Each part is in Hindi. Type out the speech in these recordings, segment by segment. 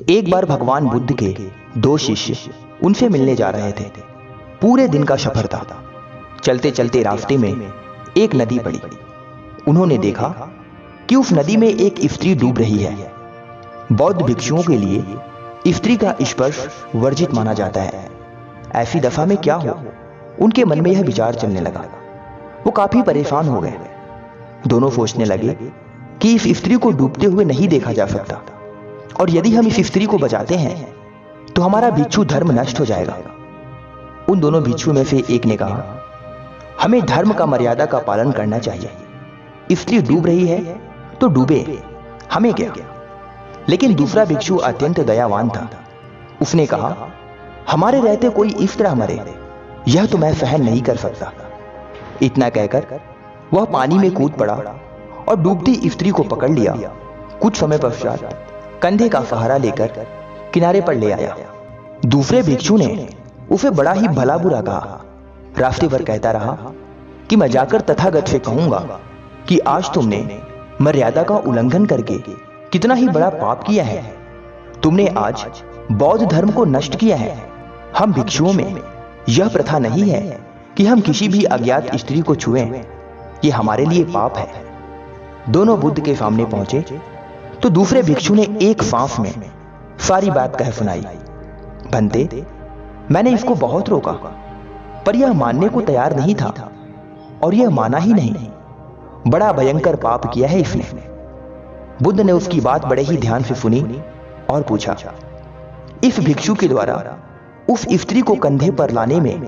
एक बार भगवान बुद्ध के दो शिष्य उनसे मिलने जा रहे थे। पूरे दिन का सफर था। चलते चलते रास्ते में एक नदी पड़ी। उन्होंने देखा कि उस नदी में एक स्त्री डूब रही है। बौद्ध भिक्षुओं के लिए स्त्री का स्पर्श वर्जित माना जाता है। ऐसी दशा में क्या हो, उनके मन में यह विचार चलने लगा। वो काफी परेशान हो गए। दोनों सोचने लगे कि इस स्त्री को डूबते हुए नहीं देखा जा सकता, और यदि हम इस स्त्री को बचाते हैं तो हमारा भिक्षु धर्म नष्ट हो जाएगा। उन दोनों भिक्षु में से एक ने कहा, हमें धर्म का मर्यादा का पालन करना चाहिए। स्त्री डूब रही है तो डूबे, हमें क्या। लेकिन दूसरा भिक्षु अत्यंत दयावान था। उसने कहा, हमारे रहते कोई इस तरह मरे, यह तो मैं सहन नहीं कर सकता। इतना कहकर वह पानी में कूद पड़ा और डूबती स्त्री को पकड़ लिया। कुछ समय पश्चात कंधे का सहारा लेकर किनारे पर ले आया। दूसरे भिक्षु ने उसे बड़ा ही भला बुरा कहा। रास्ते पर कहता रहा कि मैं जाकर तथागत से कहूंगा कि आज तुमने मर्यादा का उल्लंघन करके कितना ही बड़ा पाप किया है। तुमने आज बौद्ध धर्म को नष्ट किया है। हम भिक्षुओं में यह प्रथा नहीं है कि हम किसी भी अज्ञात स्त्री को छुएं। ये हमारे लिए पाप है। दोनों बुद्ध के सामने पहुंचे तो दूसरे भिक्षु ने एक सांस में सारी बात कह सुनाई। बनते, मैंने इसको बहुत रोका, पर यह मानने को तैयार नहीं था, और यह माना ही नहीं। बड़ा भयंकर पाप किया है इसने। बुद्ध ने उसकी बात बड़े ही ध्यान से सुनी और पूछा, इस भिक्षु के द्वारा उस स्त्री को कंधे पर लाने में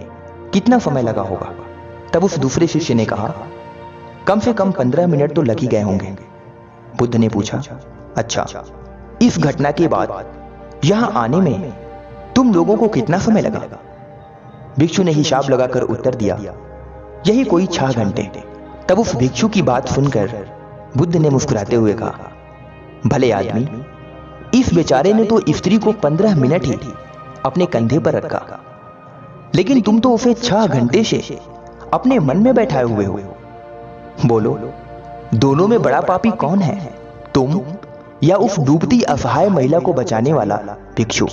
कितना समय लगा होगा? तब उस दूसरे शिष्य ने कहा, कम से कम 15 मिनट तो लग ही गए होंगे। बुद्ध ने पूछा, अच्छा, इस घटना के बाद यहां आने में तुम लोगों को कितना समय लगा? भिक्षु ने हिसाब लगाकर उत्तर दिया, यही कोई 6 घंटे। तब उस भिक्षु की बात सुनकर बुद्ध ने मुस्कुराते हुए कहा, भले आदमी, इस बेचारे ने तो स्त्री को 15 मिनट ही अपने कंधे पर रखा, लेकिन तुम तो उसे 6 घंटे से अपने मन में बैठाए हुए हो। बोलो, दोनों में बड़ा पापी कौन है, तुम या उस डूबती असहाय महिला को बचाने वाला भिक्षु?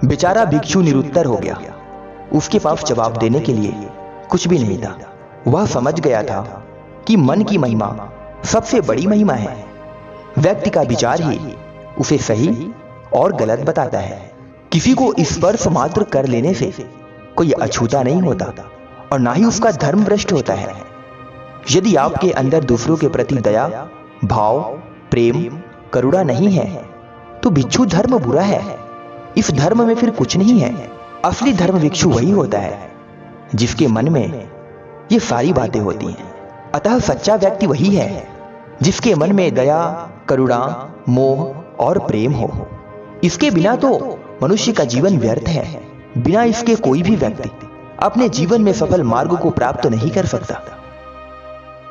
बेचारा भिक्षु निरुत्तर हो गया। उसके पास जवाब देने के लिए कुछ भी नहीं था। वह समझ गया था कि मन की महिमा सबसे बड़ी महिमा है। व्यक्ति का विचार ही उसे सही और गलत बताता है। किसी को स्पर्श मात्र कर लेने से कोई अछूता नहीं होता, और ना ही उसका धर्म भ्रष्ट होता है। यदि आपके अंदर दूसरों के प्रति दया, भाव, प्रेम, करुणा नहीं है तो भिक्षु धर्म बुरा है। इस धर्म में फिर कुछ नहीं है। असली धर्म भिक्षु वही होता है जिसके मन में ये सारी बातें होती हैं। अतः सच्चा व्यक्ति वही है जिसके मन में दया, करुणा, मोह और प्रेम हो। इसके बिना तो मनुष्य का जीवन व्यर्थ है। बिना इसके कोई भी व्यक्ति अपने जीवन में सफल मार्ग को प्राप्त नहीं कर सकता।